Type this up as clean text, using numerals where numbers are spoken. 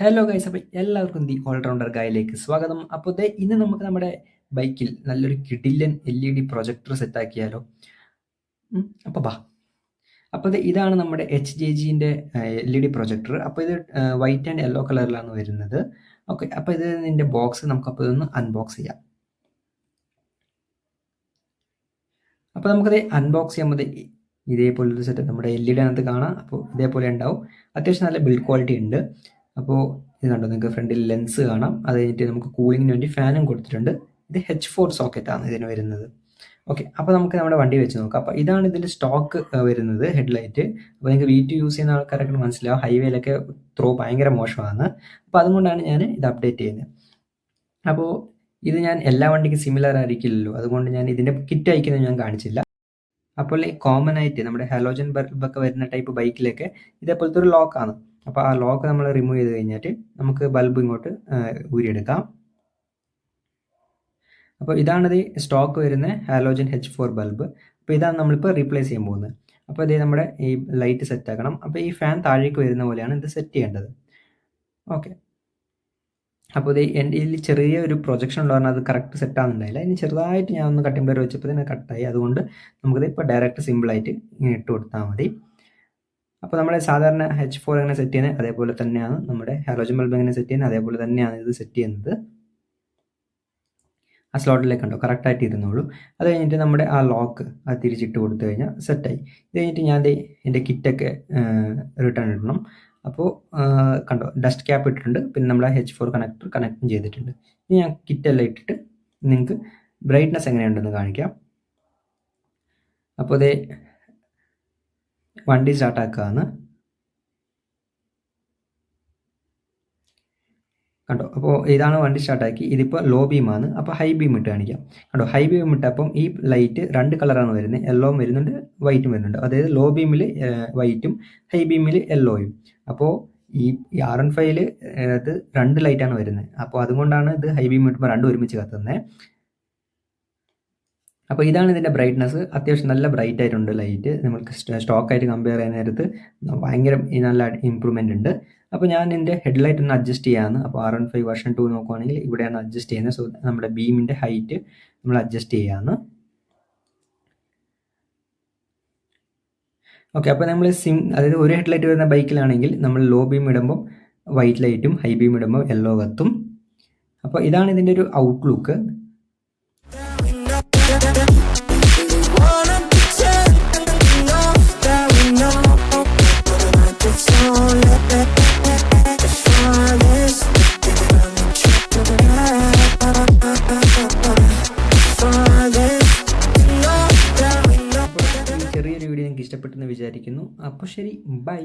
Hello guys, അപ്പോൾ എല്ലാവർക്കും the allrounder ഗായിലേക്ക് സ്വാഗതം. അപ്പോൾ ഇന്ന് നമുക്ക് നമ്മുടെ ബൈക്കിൽ നല്ലൊരു കിടിലൻ LED പ്രൊജക്ടർ സെറ്റാക്കിയാലോ. അപ്പോൾ ബാ. അപ്പോൾ ഇതാണ് നമ്മുടെ HJGൻ്റെ LED പ്രൊജക്ടർ. അപ്പോൾ ഇത് വൈറ്റ് ആൻഡ് യെല്ലോ കളറിലാണ് വരുന്നത്. ഓക്കെ, അപ്പോൾ ഇതിൻ്റെ ബോക്സ് നമുക്കപ്പോൾ ഇതൊന്ന് അൺബോക്സ് ചെയ്യാം. അപ്പോൾ നമുക്കത് അൺബോക്സ് ചെയ്യുമ്പോൾ ഇതേപോലൊരു സെറ്റ് നമ്മുടെ LED അതിനകത്ത് കാണാം. അപ്പോൾ ഇതേപോലെ ഉണ്ടാവും. അത്യാവശ്യം നല്ല ബിൽഡ് ക്വാളിറ്റി ഉണ്ട്. അപ്പോൾ ഇത് കണ്ടോ, നിങ്ങൾക്ക് ഫ്രണ്ടിൽ ലെൻസ് കാണാം. അത് കഴിഞ്ഞിട്ട് നമുക്ക് കൂളിങ്ങിന് വേണ്ടി ഫാനും കൊടുത്തിട്ടുണ്ട്. ഇത് H4 സോക്കറ്റാണ് ഇതിന് വരുന്നത്. ഓക്കെ, അപ്പോൾ നമുക്ക് നമ്മുടെ വണ്ടി വെച്ച് നോക്കാം. അപ്പോൾ ഇതാണ് ഇതിൻ്റെ സ്റ്റോക്ക് വരുന്നത് ഹെഡ്ലൈറ്റ്. അപ്പോൾ നിങ്ങൾക്ക് വീട്ടിൽ യൂസ് ചെയ്യുന്ന ആൾക്കാരൊക്കെ മനസ്സിലാവും, ഹൈവേയിലൊക്കെ ത്രോ ഭയങ്കര മോശമാണ്. അപ്പോൾ അതുകൊണ്ടാണ് ഞാൻ ഇത് അപ്ഡേറ്റ് ചെയ്യുന്നത്. അപ്പോൾ ഇത് ഞാൻ എല്ലാ വണ്ടിക്കും സിമിലർ ആയിരിക്കില്ലല്ലോ, അതുകൊണ്ട് ഞാൻ ഇതിൻ്റെ കിറ്റ് അയക്കുന്നത് ഞാൻ കാണിച്ചില്ല. അപ്പോൾ ഈ കോമൺ ആയിട്ട് നമ്മുടെ ഹാലോജൻ ബൾബൊക്കെ വരുന്ന ടൈപ്പ് ബൈക്കിലൊക്കെ ഇതേപോലത്തെ ഒരു ലോക്കാണ്. അപ്പോൾ ആ ലോക്ക് നമ്മൾ റിമൂവ് ചെയ്ത് കഴിഞ്ഞിട്ട് നമുക്ക് ബൾബ് ഇങ്ങോട്ട് ഊരിയെടുക്കാം. അപ്പോൾ ഇതാണിത് സ്റ്റോക്ക് വരുന്ന ഹാലോജൻ H4 ബൾബ്. അപ്പോൾ ഇതാണ് നമ്മളിപ്പോൾ റീപ്ലേസ് ചെയ്യാൻ പോകുന്നത്. അപ്പോൾ ഇത് നമ്മുടെ ഈ ലൈറ്റ് സെറ്റ് ആക്കണം. അപ്പോൾ ഈ ഫാൻ താഴേക്ക് വരുന്ന പോലെയാണ് ഇത് സെറ്റ് ചെയ്യേണ്ടത്. ഓക്കെ, അപ്പോൾ ഇത് എൻ്റെ ഇതിൽ ചെറിയൊരു പ്രൊജക്ഷൻ ഉള്ളതാണ്, അത് കറക്റ്റ് സെറ്റ് ആകുന്നുണ്ടായില്ല. ഇനി ചെറുതായിട്ട് ഞാൻ ഒന്ന് കട്ടിംഗ് ബ്ലേഡ് വെച്ചപ്പോൾ തന്നെ കട്ടായി. അതുകൊണ്ട് നമുക്കിത് ഇപ്പോൾ ഡയറക്റ്റ് സിമ്പിളായിട്ട് ഇങ്ങനെ ഇട്ട് കൊടുത്താൽ മതി. അപ്പോൾ നമ്മുടെ സാധാരണ H4 എങ്ങനെ സെറ്റ് ചെയ്യുന്നത് അതേപോലെ തന്നെയാണ് നമ്മുടെ ഹാലോജൻ ബൾബ് എങ്ങനെ സെറ്റ് ചെയ്യുന്നത് അതേപോലെ തന്നെയാണ് ഇത് സെറ്റ് ചെയ്യുന്നത്. ആ സ്ലോട്ടിലേക്ക് കണ്ടോ കറക്റ്റായിട്ട് ഇരുന്നോളൂ. അത് കഴിഞ്ഞിട്ട് നമ്മുടെ ആ ലോക്ക് അത് തിരിച്ചിട്ട് കൊടുത്തു കഴിഞ്ഞാൽ സെറ്റായി. ഇത് കഴിഞ്ഞിട്ട് ഞാൻ എൻ്റെ കിറ്റൊക്കെ റിട്ടേൺ ഇടണം. അപ്പോൾ കണ്ടോ ഡസ്റ്റ് ക്യാപ്പ് ഇട്ടിട്ടുണ്ട്, പിന്നെ നമ്മുടെ H4 കണക്റ്റും ചെയ്തിട്ടുണ്ട്. ഇനി ഞാൻ കിറ്റെല്ലാം ഇട്ടിട്ട് നിങ്ങൾക്ക് ബ്രൈറ്റ്നസ് എങ്ങനെയുണ്ടെന്ന് കാണിക്കാം. അപ്പോൾ വണ്ടി സ്റ്റാർട്ടാക്കുകയാണ്. കണ്ടോ, അപ്പോൾ ഇതാണ് വണ്ടി സ്റ്റാർട്ടാക്കി. ഇതിപ്പോൾ ലോ ബീമാണ്. അപ്പോൾ ഹൈ ബീം ഇട്ട് കാണിക്കാം. കണ്ടോ, ഹൈ ബീം ഇട്ടപ്പം ഈ ലൈറ്റ് 2 കളറാണ് വരുന്നത്. യെല്ലോവും വരുന്നുണ്ട്, വൈറ്റും വരുന്നുണ്ട്. അതായത് ലോ ബീമിൽ വൈറ്റും ഹൈ ബീമിൽ യെല്ലോയും. അപ്പോൾ ഈ R15 അത് 2 ലൈറ്റാണ് വരുന്നത്. അപ്പോൾ അതുകൊണ്ടാണ് ഇത് ഹൈ ബീം ഇട്ടുമ്പോൾ 2 ഒരുമിച്ച് കത്തുന്നത്. അപ്പോൾ ഇതാണ് ഇതിൻ്റെ ബ്രൈറ്റ്നസ്. അത്യാവശ്യം നല്ല ബ്രൈറ്റ് ആയിട്ടുണ്ട് ലൈറ്റ്. നമുക്ക് സ്റ്റോക്കായിട്ട് കമ്പയർ ചെയ്യുന്ന നേരത്ത് ഭയങ്കര നല്ല ഇമ്പ്രൂവ്മെൻ്റ് ഉണ്ട്. അപ്പോൾ ഞാൻ എൻ്റെ ഹെഡ്ലൈറ്റ് ഒന്ന് അഡ്ജസ്റ്റ് ചെയ്യാമെന്ന്. അപ്പോൾ R15 വേർഷൻ 2 നോക്കുവാണെങ്കിൽ ഇവിടെയാണ് അഡ്ജസ്റ്റ് ചെയ്യുന്നത്. സോ നമ്മുടെ ബീമിൻ്റെ ഹൈറ്റ് നമ്മൾ അഡ്ജസ്റ്റ് ചെയ്യാമെന്ന്. ഓക്കെ, അപ്പോൾ നമ്മൾ അതായത് ഒരു ഹെഡ്ലൈറ്റ് വരുന്ന ബൈക്കിലാണെങ്കിൽ നമ്മൾ ലോ ബീം ഇടുമ്പോൾ വൈറ്റ് ലൈറ്റും ഹൈ ബീം ഇടുമ്പോൾ യെല്ലോ കത്തും. അപ്പോൾ ഇതാണ് ഇതിൻ്റെ ഒരു ഔട്ട്ലുക്ക്. ചെറിയൊരു വീഡിയോ നിങ്ങൾക്ക് ഇഷ്ടപ്പെട്ടെന്ന് വിചാരിക്കുന്നു. അപ്പോൾ ശരി, ബൈ.